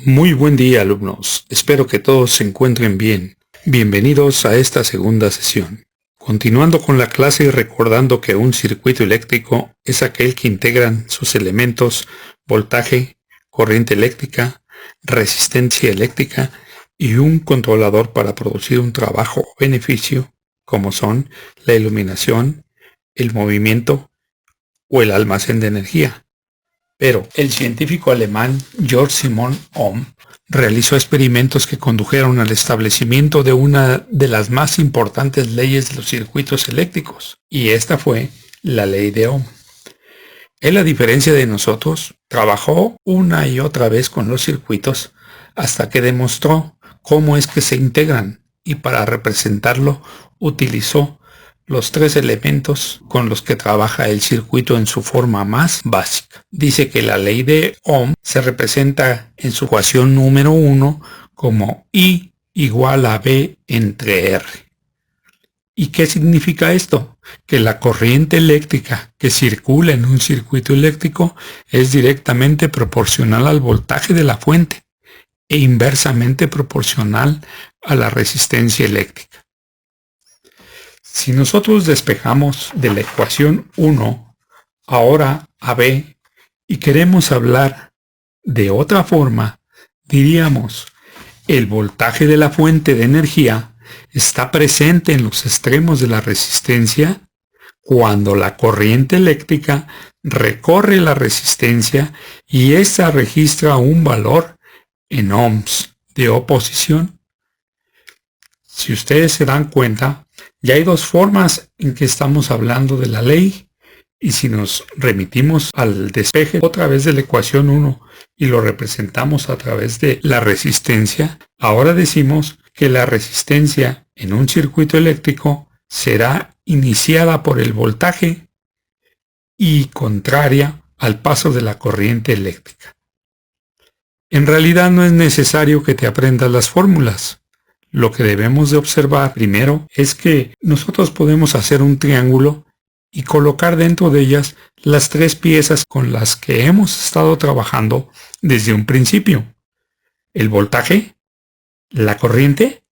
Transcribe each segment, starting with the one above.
Muy buen día, alumnos. Espero que todos se encuentren bien. Bienvenidos a esta segunda sesión. Continuando con la clase y recordando que un circuito eléctrico es aquel que integran sus elementos voltaje, corriente eléctrica, resistencia eléctrica y un controlador para producir un trabajo o beneficio, como son la iluminación, el movimiento o el almacén de energía. Pero el científico alemán Georg Simon Ohm realizó experimentos que condujeron al establecimiento de una de las más importantes leyes de los circuitos eléctricos, y esta fue la ley de Ohm. Él, a diferencia de nosotros, trabajó una y otra vez con los circuitos hasta que demostró cómo es que se integran, y para representarlo utilizó los tres elementos con los que trabaja el circuito en su forma más básica. Dice que la ley de Ohm se representa en su ecuación número 1 como I igual a B entre R. ¿Y qué significa esto? Que la corriente eléctrica que circula en un circuito eléctrico es directamente proporcional al voltaje de la fuente e inversamente proporcional a la resistencia eléctrica. Si nosotros despejamos de la ecuación 1 ahora a B y queremos hablar de otra forma, diríamos, el voltaje de la fuente de energía está presente en los extremos de la resistencia cuando la corriente eléctrica recorre la resistencia y ésta registra un valor en ohms de oposición. Si ustedes se dan cuenta, ya hay dos formas en que estamos hablando de la ley, y si nos remitimos al despeje otra vez de la ecuación 1 y lo representamos a través de la resistencia, ahora decimos que la resistencia en un circuito eléctrico será iniciada por el voltaje y contraria al paso de la corriente eléctrica. En realidad no es necesario que te aprendas las fórmulas. Lo que debemos de observar primero es que nosotros podemos hacer un triángulo y colocar dentro de ellas las tres piezas con las que hemos estado trabajando desde un principio: el voltaje, la corriente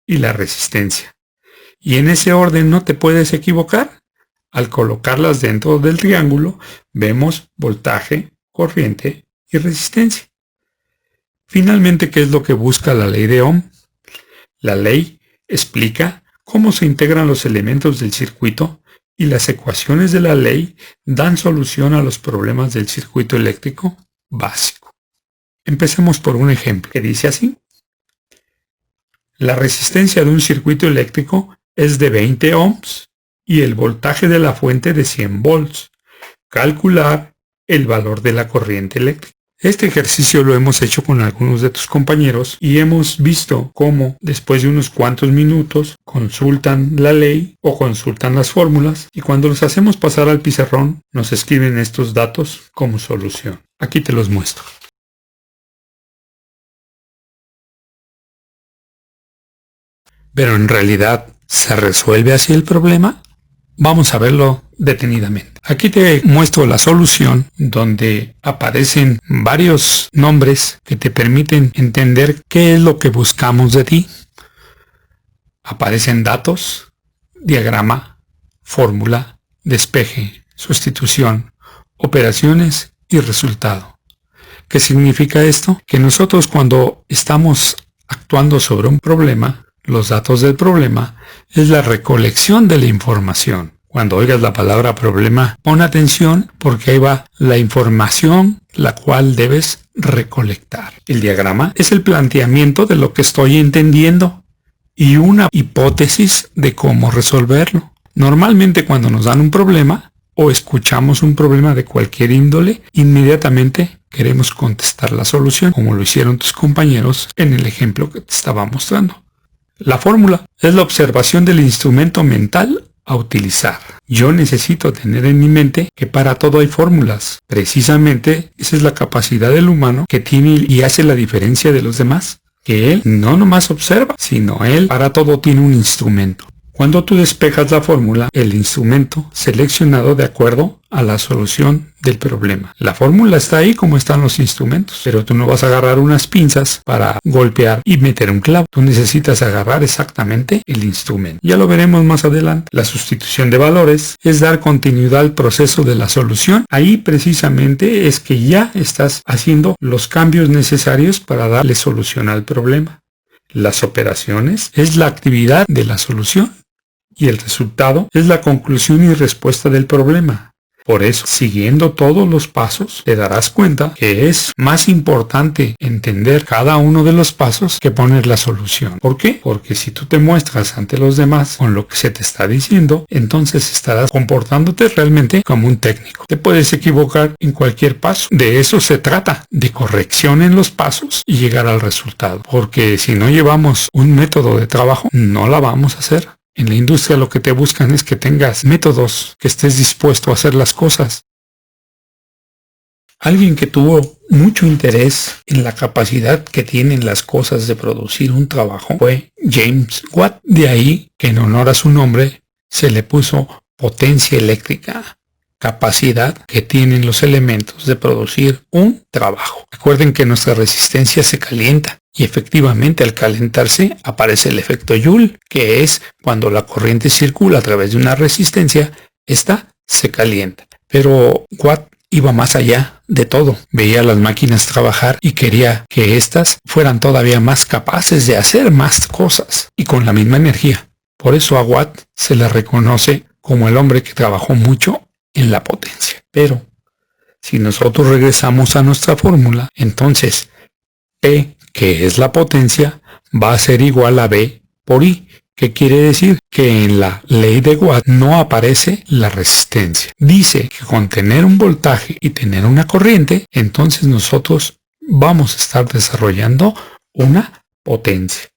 y la resistencia. Y en ese orden no te puedes equivocar. Al colocarlas dentro del triángulo, vemos voltaje, corriente y resistencia. Finalmente, ¿qué es lo que busca la ley de Ohm? La ley explica cómo se integran los elementos del circuito y las ecuaciones de la ley dan solución a los problemas del circuito eléctrico básico. Empecemos por un ejemplo que dice así. La resistencia de un circuito eléctrico es de 20 ohms y el voltaje de la fuente de 100 volts. Calcular el valor de la corriente eléctrica. Este ejercicio lo hemos hecho con algunos de tus compañeros y hemos visto cómo después de unos cuantos minutos consultan la ley o consultan las fórmulas, y cuando los hacemos pasar al pizarrón nos escriben estos datos como solución. Aquí te los muestro. Pero en realidad, ¿se resuelve así el problema? Vamos a verlo detenidamente. Aquí te muestro la solución donde aparecen varios nombres que te permiten entender qué es lo que buscamos de ti. Aparecen datos, diagrama, fórmula, despeje, sustitución, operaciones y resultado. ¿Qué significa esto? Que nosotros, cuando estamos actuando sobre un problema, los datos del problema es la recolección de la información. Cuando oigas la palabra problema, pon atención porque ahí va la información la cual debes recolectar. El diagrama es el planteamiento de lo que estoy entendiendo y una hipótesis de cómo resolverlo. Normalmente, cuando nos dan un problema o escuchamos un problema de cualquier índole, inmediatamente queremos contestar la solución, como lo hicieron tus compañeros en el ejemplo que te estaba mostrando. La fórmula es la observación del instrumento mental a utilizar. Yo necesito tener en mi mente que para todo hay fórmulas. Precisamente esa es la capacidad del humano que tiene y hace la diferencia de los demás. Que él no nomás observa, sino él para todo tiene un instrumento. Cuando tú despejas la fórmula, el instrumento seleccionado de acuerdo a la solución del problema. La fórmula está ahí como están los instrumentos, pero tú no vas a agarrar unas pinzas para golpear y meter un clavo. Tú necesitas agarrar exactamente el instrumento. Ya lo veremos más adelante. La sustitución de valores es dar continuidad al proceso de la solución. Ahí precisamente es que ya estás haciendo los cambios necesarios para darle solución al problema. Las operaciones es la actividad de la solución y el resultado es la conclusión y respuesta del problema. Por eso, siguiendo todos los pasos, te darás cuenta que es más importante entender cada uno de los pasos que poner la solución. ¿Por qué? Porque si tú te muestras ante los demás con lo que se te está diciendo, entonces estarás comportándote realmente como un técnico. Te puedes equivocar en cualquier paso. De eso se trata, de corrección en los pasos y llegar al resultado. Porque si no llevamos un método de trabajo, no la vamos a hacer. En la industria lo que te buscan es que tengas métodos, que estés dispuesto a hacer las cosas. Alguien que tuvo mucho interés en la capacidad que tienen las cosas de producir un trabajo fue James Watt. De ahí que en honor a su nombre se le puso potencia eléctrica, capacidad que tienen los elementos de producir un trabajo. Recuerden que nuestra resistencia se calienta. Y efectivamente al calentarse aparece el efecto Joule, que es cuando la corriente circula a través de una resistencia, esta se calienta. Pero Watt iba más allá de todo. Veía a las máquinas trabajar y quería que éstas fueran todavía más capaces de hacer más cosas y con la misma energía. Por eso a Watt se le reconoce como el hombre que trabajó mucho en la potencia. Pero si nosotros regresamos a nuestra fórmula, entonces P, que es la potencia, va a ser igual a B por I. ¿Qué quiere decir? Que en la ley de Watt no aparece la resistencia. Dice que con tener un voltaje y tener una corriente, entonces nosotros vamos a estar desarrollando una potencia.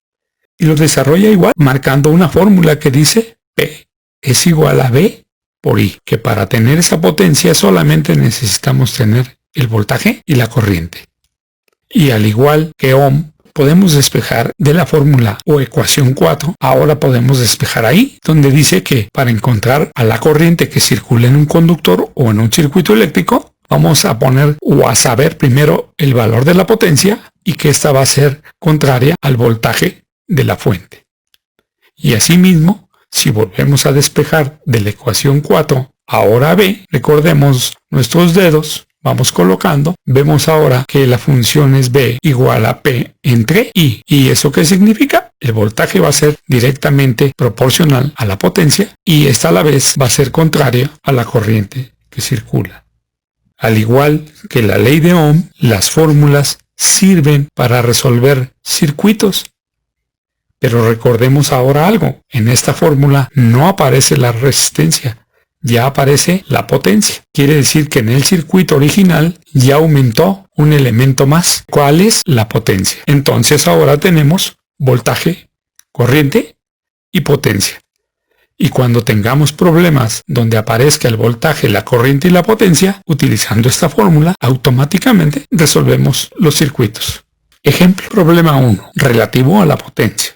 Y lo desarrolla igual marcando una fórmula que dice P es igual a B por I. Que para tener esa potencia solamente necesitamos tener el voltaje y la corriente. Y al igual que Ohm, podemos despejar de la fórmula o ecuación 4, ahora podemos despejar ahí, donde dice que para encontrar a la corriente que circula en un conductor o en un circuito eléctrico, vamos a poner o a saber primero el valor de la potencia y que esta va a ser contraria al voltaje de la fuente. Y asimismo, si volvemos a despejar de la ecuación 4, ahora B, recordemos nuestros dedos, vamos colocando, vemos ahora que la función es B igual a P entre I. ¿Y eso qué significa? El voltaje va a ser directamente proporcional a la potencia y esta a la vez va a ser contraria a la corriente que circula. Al igual que la ley de Ohm, las fórmulas sirven para resolver circuitos. Pero recordemos ahora algo, en esta fórmula no aparece la resistencia. Ya aparece la potencia. Quiere decir que en el circuito original ya aumentó un elemento más. ¿Cuál es? La potencia. Entonces ahora tenemos voltaje, corriente y potencia. Y cuando tengamos problemas donde aparezca el voltaje, la corriente y la potencia, utilizando esta fórmula, automáticamente resolvemos los circuitos. Ejemplo, problema 1, relativo a la potencia.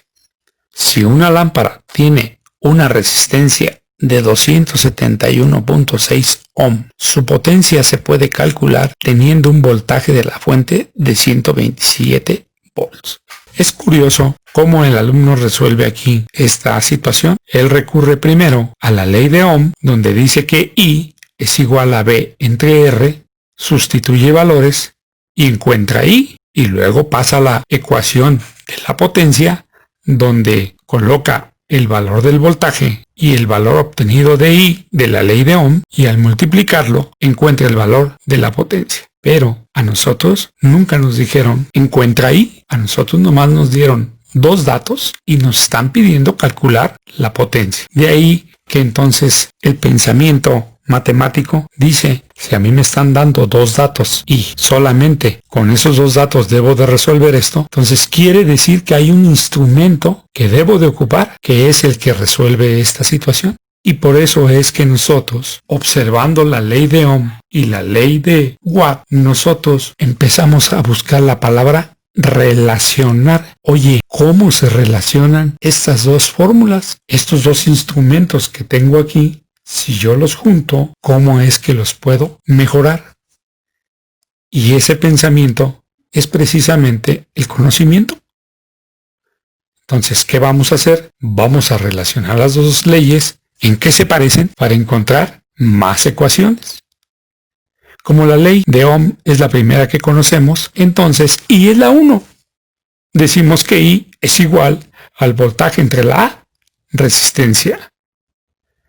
Si una lámpara tiene una resistencia de 271.6 ohm. Su potencia se puede calcular teniendo un voltaje de la fuente de 127 volts. Es curioso cómo el alumno resuelve aquí esta situación. Él recurre primero a la ley de Ohm, donde dice que I es igual a B entre R, sustituye valores y encuentra I, y luego pasa a la ecuación de la potencia, donde coloca el valor del voltaje y el valor obtenido de I de la ley de Ohm, y al multiplicarlo encuentra el valor de la potencia. Pero a nosotros nunca nos dijeron encuentra I, a nosotros nomás nos dieron dos datos y nos están pidiendo calcular la potencia. De ahí que entonces el pensamiento matemático dice, si a mí me están dando dos datos y solamente con esos dos datos debo de resolver esto, entonces quiere decir que hay un instrumento que debo de ocupar, que es el que resuelve esta situación. Y por eso es que nosotros, observando la ley de Ohm y la ley de Watt, nosotros empezamos a buscar la palabra relacionar. Oye, ¿cómo se relacionan estas dos fórmulas? Estos dos instrumentos que tengo aquí, si yo los junto, ¿cómo es que los puedo mejorar? Y ese pensamiento es precisamente el conocimiento. Entonces, ¿qué vamos a hacer? Vamos a relacionar las dos leyes, en qué se parecen, para encontrar más ecuaciones. Como la ley de Ohm es la primera que conocemos, entonces I es la 1. Decimos que I es igual al voltaje entre la resistencia.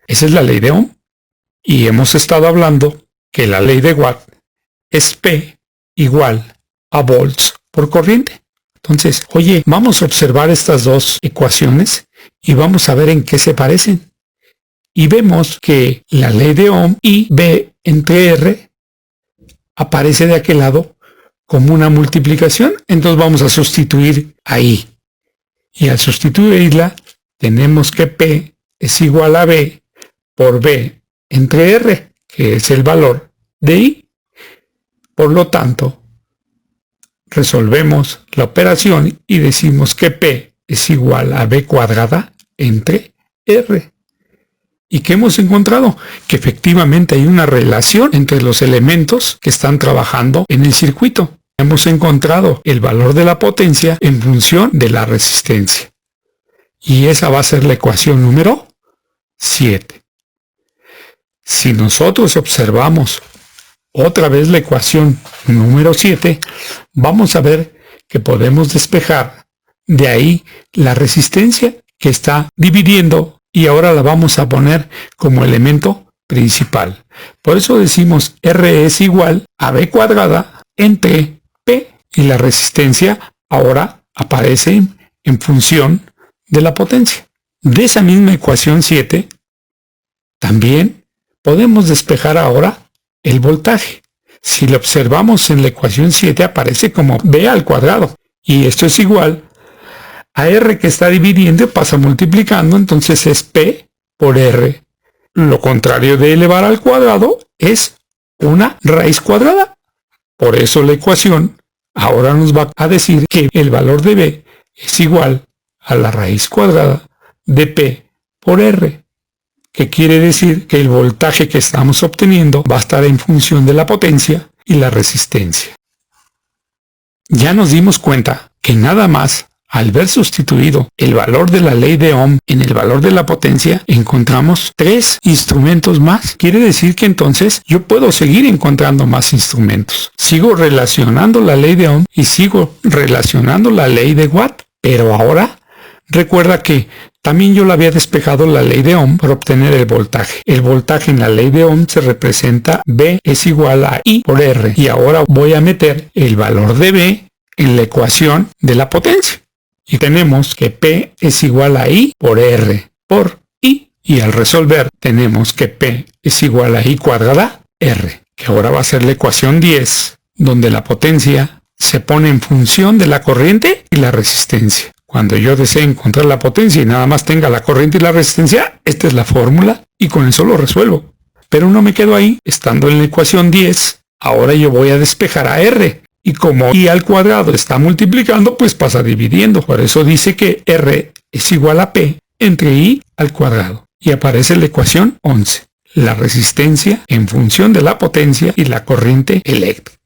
Esa es la ley de Ohm. Y hemos estado hablando que la ley de Watt es P igual a volts por corriente. Entonces, oye, vamos a observar estas dos ecuaciones y vamos a ver en qué se parecen. Y vemos que la ley de Ohm, I, V entre R, aparece de aquel lado como una multiplicación. Entonces vamos a sustituir ahí. Y al sustituirla, tenemos que P es igual a V por V entre R, que es el valor de I. Por lo tanto, resolvemos la operación y decimos que P es igual a V cuadrada entre R. ¿Y qué hemos encontrado? Que efectivamente hay una relación entre los elementos que están trabajando en el circuito. Hemos encontrado el valor de la potencia en función de la resistencia. Y esa va a ser la ecuación número 7. Si nosotros observamos otra vez la ecuación número 7, vamos a ver que podemos despejar de ahí la resistencia que está dividiendo y ahora la vamos a poner como elemento principal. Por eso decimos R es igual a V cuadrada entre P y la resistencia ahora aparece en función de la potencia. De esa misma ecuación 7 también podemos despejar ahora el voltaje. Si lo observamos en la ecuación 7 aparece como V al cuadrado y esto es igual a R que está dividiendo, pasa multiplicando, entonces es P por R. Lo contrario de elevar al cuadrado es una raíz cuadrada. Por eso la ecuación ahora nos va a decir que el valor de V es igual a la raíz cuadrada de P por R, que quiere decir que el voltaje que estamos obteniendo va a estar en función de la potencia y la resistencia. Ya nos dimos cuenta que nada más al ver sustituido el valor de la ley de Ohm en el valor de la potencia, encontramos 3 instrumentos más. Quiere decir que entonces yo puedo seguir encontrando más instrumentos. Sigo relacionando la ley de Ohm y sigo relacionando la ley de Watt. Pero ahora, recuerda que también yo le había despejado la ley de Ohm para obtener el voltaje. El voltaje en la ley de Ohm se representa V es igual a I por R. Y ahora voy a meter el valor de V en la ecuación de la potencia. Y tenemos que P es igual a I por R por I. Y al resolver tenemos que P es igual a I cuadrada R, que ahora va a ser la ecuación 10, donde la potencia se pone en función de la corriente y la resistencia. Cuando yo desee encontrar la potencia y nada más tenga la corriente y la resistencia, esta es la fórmula y con eso lo resuelvo. Pero no me quedo ahí. Estando en la ecuación 10, ahora yo voy a despejar a R. Y como I al cuadrado está multiplicando, pues pasa dividiendo. Por eso dice que R es igual a P entre I al cuadrado. Y aparece la ecuación 11. La resistencia en función de la potencia y la corriente eléctrica.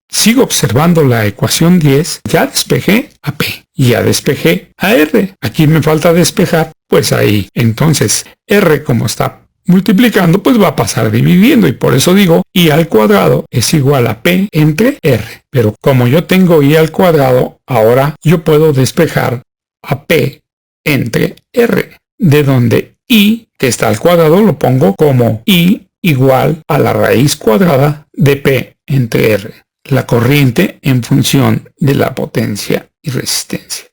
Sigo observando la ecuación 10. Ya despejé a P. Y ya despejé a R. Aquí me falta despejar, pues ahí. Entonces, R como está multiplicando, pues va a pasar dividiendo y por eso digo I al cuadrado es igual a P entre R. Pero como yo tengo I al cuadrado, ahora yo puedo despejar a P entre R, de donde I, que está al cuadrado, lo pongo como I igual a la raíz cuadrada de P entre R, la corriente en función de la potencia y resistencia.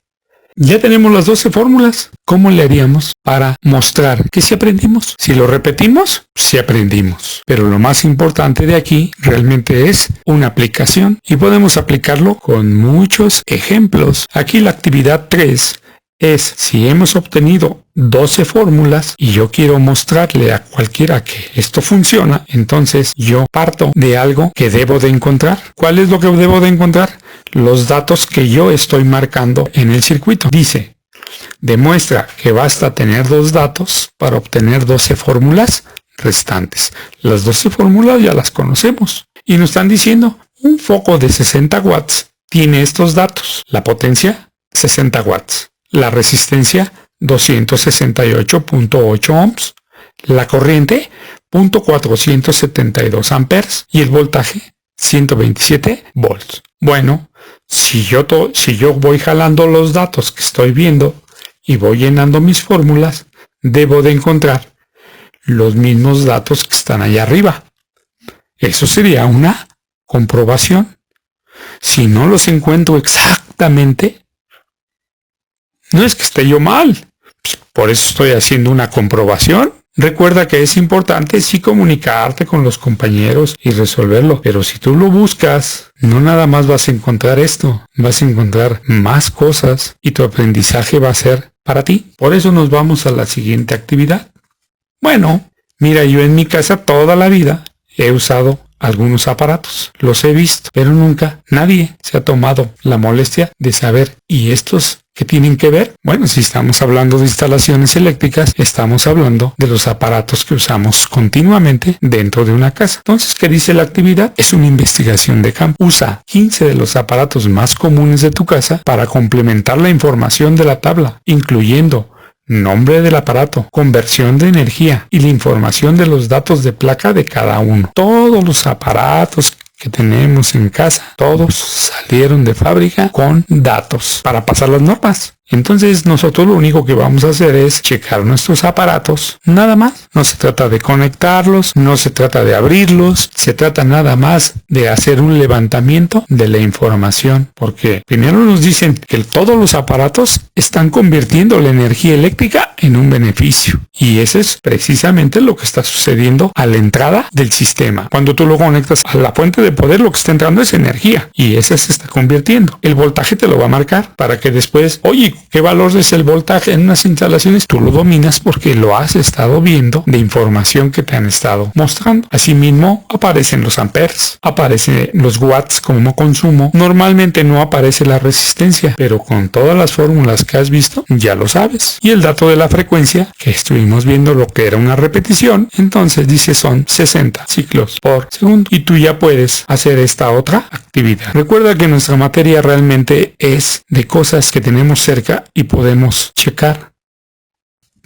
Ya tenemos las 12 fórmulas. ¿Cómo le haríamos para mostrar que si aprendimos? Si lo repetimos, sí aprendimos. Pero lo más importante de aquí realmente es una aplicación y podemos aplicarlo con muchos ejemplos. Aquí la actividad 3 es si hemos obtenido 12 fórmulas y yo quiero mostrarle a cualquiera que esto funciona, entonces yo parto de algo que debo de encontrar. ¿Cuál es lo que debo de encontrar? Los datos que yo estoy marcando en el circuito. Dice, demuestra que basta tener 2 datos para obtener 12 fórmulas restantes. Las 12 fórmulas ya las conocemos y nos están diciendo un foco de 60 watts tiene estos datos. La potencia 60 watts, la resistencia 268.8 ohms, la corriente 0.472 amperes y el voltaje 127 volts. Bueno, si yo voy jalando los datos que estoy viendo y voy llenando mis fórmulas, debo de encontrar los mismos datos que están allá arriba. Eso sería una comprobación. Si no los encuentro exactamente, no es que esté yo mal. Por eso estoy haciendo una comprobación. Recuerda que es importante sí comunicarte con los compañeros y resolverlo, pero si tú lo buscas, no nada más vas a encontrar esto, vas a encontrar más cosas y tu aprendizaje va a ser para ti. Por eso nos vamos a la siguiente actividad. Bueno, mira, yo en mi casa toda la vida he usado algunos aparatos, los he visto, pero nunca nadie se ha tomado la molestia de saber, ¿y estos qué tienen que ver? Bueno, si estamos hablando de instalaciones eléctricas, estamos hablando de los aparatos que usamos continuamente dentro de una casa. Entonces, ¿qué dice la actividad? Es una investigación de campo. Usa 15 de los aparatos más comunes de tu casa para complementar la información de la tabla, incluyendo nombre del aparato, conversión de energía y la información de los datos de placa de cada uno. Todos los aparatos que tenemos en casa, todos salieron de fábrica con datos para pasar las normas. Entonces nosotros lo único que vamos a hacer es checar nuestros aparatos, nada más. No se trata de conectarlos, no se trata de abrirlos, se trata nada más de hacer un levantamiento de la información, porque primero nos dicen que todos los aparatos están convirtiendo la energía eléctrica en un beneficio, y eso es precisamente lo que está sucediendo a la entrada del sistema. Cuando tú lo conectas a la fuente de poder, lo que está entrando es energía, y esa se está convirtiendo. El voltaje te lo va a marcar para que después, oye, ¿qué valor es el voltaje en unas instalaciones? Tú lo dominas porque lo has estado viendo de información que te han estado mostrando. Asimismo, aparecen los amperes, aparecen los watts como consumo. Normalmente no aparece la resistencia, pero con todas las fórmulas que has visto, ya lo sabes. Y el dato de la frecuencia, que estuvimos viendo lo que era una repetición, entonces dice son 60 ciclos por segundo. Y tú ya puedes hacer esta otra actividad. Recuerda que nuestra materia realmente es de cosas que tenemos cerca y podemos checar.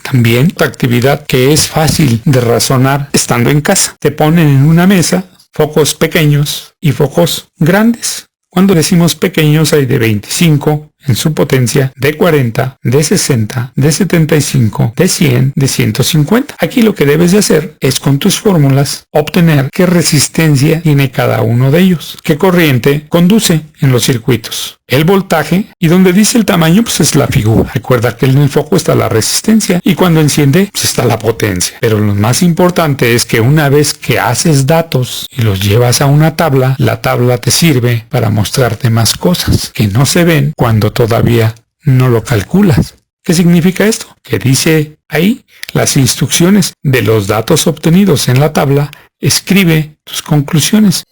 También otra actividad que es fácil de razonar estando en casa. Te ponen en una mesa focos pequeños y focos grandes. Cuando decimos pequeños hay de 25 en su potencia, de 40, de 60, de 75, de 100, de 150. Aquí lo que debes de hacer es con tus fórmulas obtener qué resistencia tiene cada uno de ellos, qué corriente conduce en los circuitos, el voltaje, y donde dice el tamaño pues es la figura. Recuerda que en el foco está la resistencia y cuando enciende pues está la potencia. Pero lo más importante es que una vez que haces datos y los llevas a una tabla, la tabla te sirve para mostrarte más cosas que no se ven cuando todavía no lo calculas. ¿Qué significa esto? Que dice ahí las instrucciones de los datos obtenidos en la tabla, escribe tus conclusiones.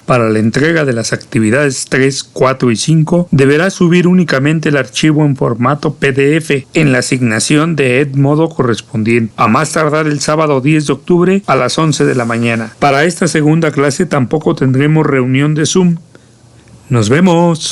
Para la entrega de las actividades 3, 4 y 5, deberás subir únicamente el archivo en formato PDF en la asignación de Edmodo correspondiente, a más tardar el sábado 10 de octubre a las 11 de la mañana. Para esta segunda clase tampoco tendremos reunión de Zoom. ¡Nos vemos!